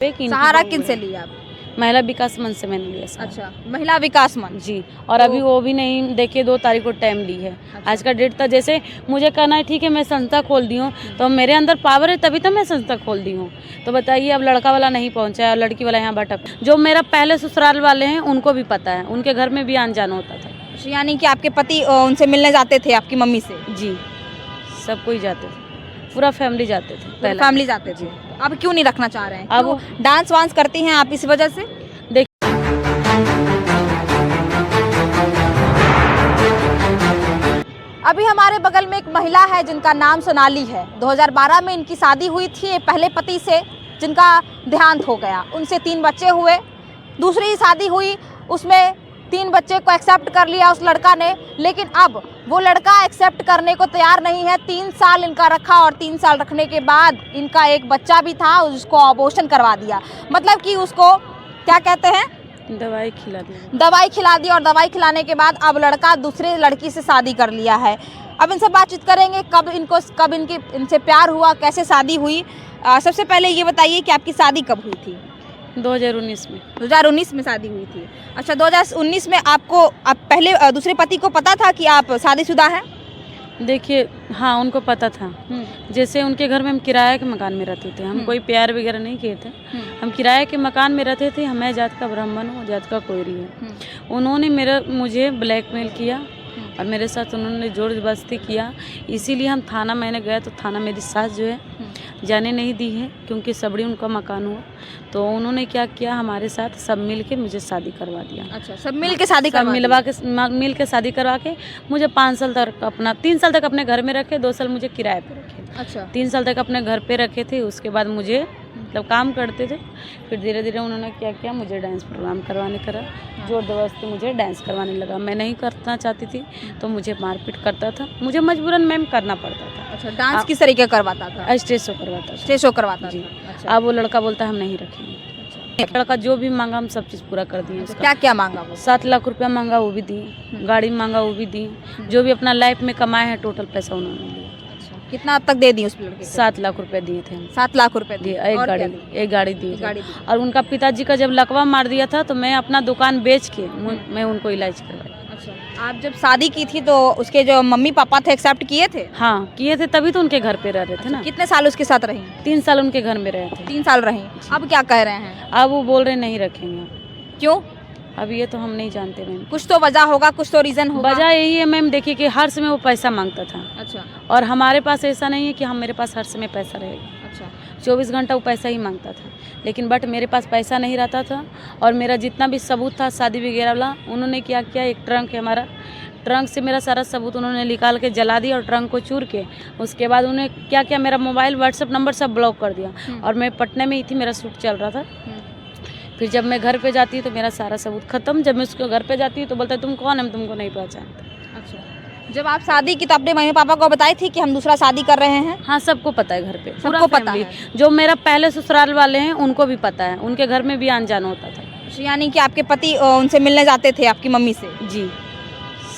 सहारा किन से लिया आप? महिला विकास मंच से मैंने लिया सहारा। अच्छा, महिला विकास मंच जी। और अभी वो भी नहीं, देखिए 2 तारीख को टाइम ली है। अच्छा। आज का डेट था, जैसे मुझे कहना है ठीक है मैं संस्था खोल दी हूँ, तो मेरे अंदर पावर है तभी तो मैं संस्था खोल दी हूँ। तो बताइए अब लड़का वाला नहीं पहुँचा है और लड़की वाला यहाँ भटक। जो मेरा पहले ससुराल वाले हैं उनको भी पता है, उनके घर में भी आन जाना होता था। यानी कि आपके पति उनसे मिलने जाते थे आपकी मम्मी से? जी, सब कोई जाते थे, पूरा फैमिली जाते थे। पहले फैमिली जाते थे। अब क्यों नहीं रखना चाह रहे हैं? अब क्यों डांस वांस करती हैं आप इस वजह से? अभी हमारे बगल में एक महिला है जिनका नाम सोनाली है। 2012 में इनकी शादी हुई थी पहले पति से, जिनका देहांत हो गया। उनसे 3 बच्चे हुए। दूसरी शादी हुई, उसमें 3 बच्चे को एक्सेप्ट कर लिया उस लड़का ने, लेकिन अब वो लड़का एक्सेप्ट करने को तैयार नहीं है। 3 साल इनका रखा और 3 साल रखने के बाद इनका एक बच्चा भी था, उसको अबॉर्शन करवा दिया। मतलब कि उसको क्या कहते हैं, दवाई खिला दी। दवाई खिला दी, और दवाई खिलाने के बाद अब लड़का दूसरे लड़की से शादी कर लिया है। अब इनसे बातचीत करेंगे कब इनसे प्यार हुआ, कैसे शादी हुई। सबसे पहले ये बताइए कि आपकी शादी कब हुई थी? 2019 में। 2019 में शादी हुई थी। अच्छा, 2019 में आपको पहले दूसरे पति को पता था कि आप शादीशुदा हैं? देखिए हाँ, उनको पता था। जैसे उनके घर में हम किराए के मकान में रहते थे, हम कोई प्यार वगैरह नहीं किए थे। हम किराए के मकान में रहते थे। मैं जात का ब्राह्मण हूँ, जात का कोयरी है। उन्होंने मुझे ब्लैकमेल किया और मेरे साथ उन्होंने जोर जबरदस्ती किया। इसीलिए हम थाना, मैंने गया तो थाना मेरी सास जो है जाने नहीं दी है, क्योंकि सबड़ी उनका मकान हुआ। तो उन्होंने क्या किया, हमारे साथ सब मिल के मुझे शादी करवा दिया। अच्छा, सब मिल के शादी करवा मिल के शादी करवा के मुझे 5 साल तक 3 साल तक अपने घर में रखे, 2 साल मुझे किराए पे रखे। अच्छा, 3 साल तक अपने घर पे रखे थे। उसके बाद मुझे मतलब काम करते थे। फिर धीरे धीरे उन्होंने क्या किया, मुझे डांस प्रोग्राम करवाने करा। जोर जबरदस्ती मुझे डांस करवाने लगा। मैं नहीं करना चाहती थी तो मुझे मारपीट करता था, मुझे मजबूरन मैम करना पड़ता था। अच्छा, डांस किस तरीके करवाता था? स्टेज शो करवाता था। स्टेज शो करवाता जी। था। अच्छा। अब वो लड़का बोलता है हम नहीं रखेंगे। लड़का जो भी मांगा हम सब चीज़ पूरा कर दिए। क्या क्या मांगा वो? 7 लाख रुपया मांगा, वो भी दिए। गाड़ी मांगा, वो भी दिए। जो भी अपना लाइफ में कमाए हैं टोटल पैसा उन्होंने लिया। कितना अब तक दे दी उस लड़के को? 7 लाख रुपए दिए थे हम। 7 लाख रुपए दिए। एक गाड़ी दी। गाड़ी। और उनका पिताजी का जब लकवा मार दिया था तो मैं अपना दुकान बेच के मैं उनको इलाज करवाया। अच्छा, आप जब शादी की थी तो उसके जो मम्मी पापा थे एक्सेप्ट किए थे? हाँ किए थे, तभी तो उनके घर पे रह रहे थे ना। कितने साल उसके साथ रही? 3 साल उनके घर में रहे थे। 3 साल रही। अब क्या कह रहे हैं? अब वो बोल रहे नहीं रखेंगे। क्यों? अब ये तो हम नहीं जानते मैम। कुछ तो वजह होगा, कुछ तो रीजन होगा। वजह यही है मैम, देखिए कि हर समय वो पैसा मांगता था। अच्छा। और हमारे पास ऐसा नहीं है कि मेरे पास हर समय पैसा रहेगा। अच्छा। 24 घंटा वो पैसा ही मांगता था, लेकिन बट मेरे पास पैसा नहीं रहता था। और मेरा जितना भी सबूत था शादी वगैरह वाला, उन्होंने क्या किया, एक ट्रंक है हमारा, ट्रंक से मेरा सारा सबूत उन्होंने निकाल के जला दिया और ट्रंक को चूर के उसके बाद उन्होंने क्या किया, मेरा मोबाइल व्हाट्सएप नंबर सब ब्लॉक कर दिया। और मैं पटना में ही थी, मेरा शूट चल रहा था। फिर जब मैं घर पे जाती तो मेरा सारा सबूत खत्म। जब मैं उसको घर पे जाती तो बोलता है तुम कौन है, हम तुमको नहीं पहचानते। अच्छा, जब आप शादी की तो अपने मम्मी पापा को बताई थी कि हम दूसरा शादी कर रहे हैं? हाँ, सबको पता है घर पे, सबको पता है। जो मेरा पहले ससुराल वाले हैं उनको भी पता है, उनके घर में भी आन जाना होता था। यानी कि आपके पति उनसे मिलने जाते थे आपकी मम्मी से? जी,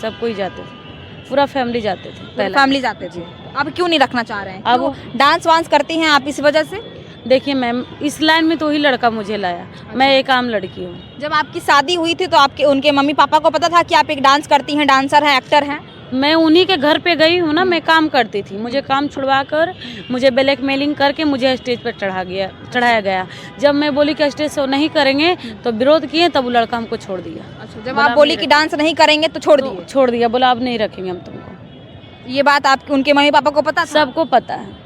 सब कोई जाते थे, पूरा फैमिली जाते थे। पहले फैमिली जाते थे। अब क्यों नहीं रखना चाह रहे हैं? अब डांस वांस करती हैं आप इस वजह से? देखिए मैम, इस लाइन में तो वही लड़का मुझे लाया। मैं एक आम लड़की हूँ। जब आपकी शादी हुई थी तो आपके उनके मम्मी पापा को पता था कि आप एक डांस करती हैं, डांसर हैं, एक्टर हैं? मैं उन्हीं के घर पे गई हूँ ना, मैं काम करती थी। मुझे काम छुड़वा कर मुझे ब्लैकमेलिंग करके मुझे स्टेज पर चढ़ाया गया। जब मैं बोली कि स्टेज शो नहीं करेंगे तो विरोध किए, तब वो लड़का हमको छोड़ दिया। अच्छा, जब आप बोली कि डांस नहीं करेंगे तो छोड़ दिया? बोला अब नहीं रखेंगे हम तुमको। ये बात आप उनके मम्मी पापा को पता था? सबको पता है।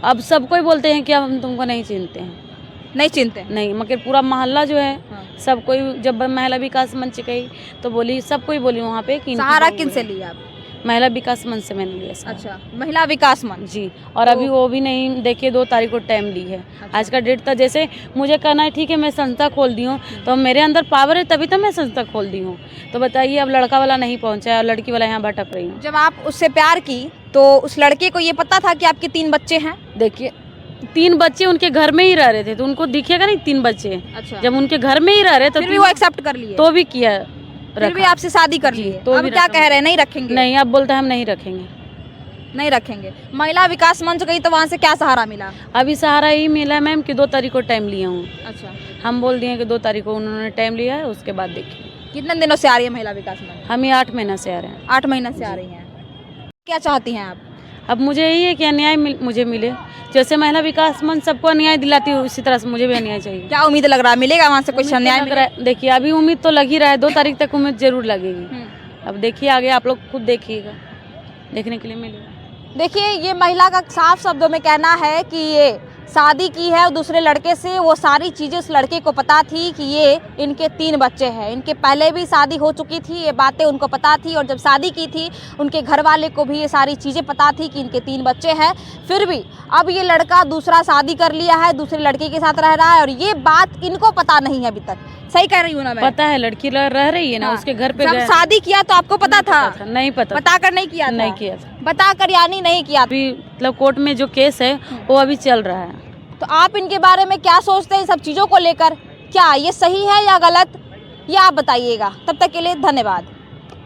अब सबको ही बोलते हैं कि अब हम तुमको नहीं चिनते हैं। नहीं चिनते? नहीं, मगर पूरा मोहल्ला जो है सब कोई, जब महिला विकास मंच गई तो बोली, सबको ही बोली वहाँ पे कि सहारा किन से लिया आप? महिला विकास मंच से मैंने लिया सहारा। अच्छा, महिला विकास मंच। जी। और अभी वो भी नहीं, देखिए 2 तारीख को टाइम ली है। आज का डेट था, जैसे मुझे कहना है ठीक है मैं संस्था खोल दी हूँ, तो मेरे अंदर पावर है तभी तो मैं संस्था खोल दी हूँ। तो बताइए अब लड़का वाला नहीं पहुँचा है और लड़की वाला यहाँ भटक रही हूँ। जब आप उससे प्यार की तो उस लड़के को ये पता था कि आपके 3 बच्चे हैं? देखिए 3 बच्चे उनके घर में ही रह रहे थे, तो उनको दिखेगा नहीं 3 बच्चे। अच्छा। जब उनके घर में ही रह रहे तो फिर भी वो एक्सेप्ट कर लिए? तो भी किया, फिर भी आपसे शादी कर लिए? तो अब क्या कह रहे हैं, नहीं रखेंगे? नहीं, अब बोलता है हम नहीं रखेंगे। नहीं रखेंगे। महिला विकास मंच गई तो वहाँ से क्या सहारा मिला? अभी सहारा ही मिला है मैम कि 2 तारीख को टाइम लिया हूँ। अच्छा, हम बोल दिए कि 2 तारीख को उन्होंने टाइम लिया है, उसके बाद देखिए। कितने दिनों से आ रही है महिला विकास मंच? हम ये 8 महीना से आ रहे हैं। 8 महीने से आ रही हैं। क्या चाहती हैं आप? अब मुझे यही है कि न्याय मुझे मिले। जैसे महिला विकास मंच सबको न्याय दिलाती है, उसी तरह से मुझे भी न्याय चाहिए। क्या उम्मीद लग रहा है मिलेगा वहाँ से कुछ न्याय? लग रहा है, देखिए अभी उम्मीद तो लग ही रहा है, 2 तारीख तक उम्मीद जरूर लगेगी। अब देखिए आगे आप लोग खुद देखिएगा, देखने के लिए मिलेगा। देखिए ये महिला का साफ शब्दों में कहना है कि ये शादी की है दूसरे लड़के से, वो सारी चीज़ें उस लड़के को पता थी कि ये इनके 3 बच्चे हैं, इनके पहले भी शादी हो चुकी थी, ये बातें उनको पता थी, और जब शादी की थी उनके घर वाले को भी ये सारी चीज़ें पता थी कि इनके 3 बच्चे हैं। फिर भी अब ये लड़का दूसरा शादी कर लिया है, दूसरे लड़के के साथ रह रहा है, और ये बात इनको पता नहीं है अभी तक। सही कह रही हूँ ना मैं? पता है, लड़की रह रही है ना, उसके घर पे जब शादी किया तो आपको पता था? नहीं पता, बता कर नहीं किया था? नहीं किया था। बता कर यानी नहीं किया? अभी मतलब कोर्ट में जो केस है वो अभी चल रहा है। तो आप इनके बारे में क्या सोचते हैं, सब चीज़ों को लेकर? क्या ये सही है या गलत, ये आप बताइएगा। तब तक के लिए धन्यवाद।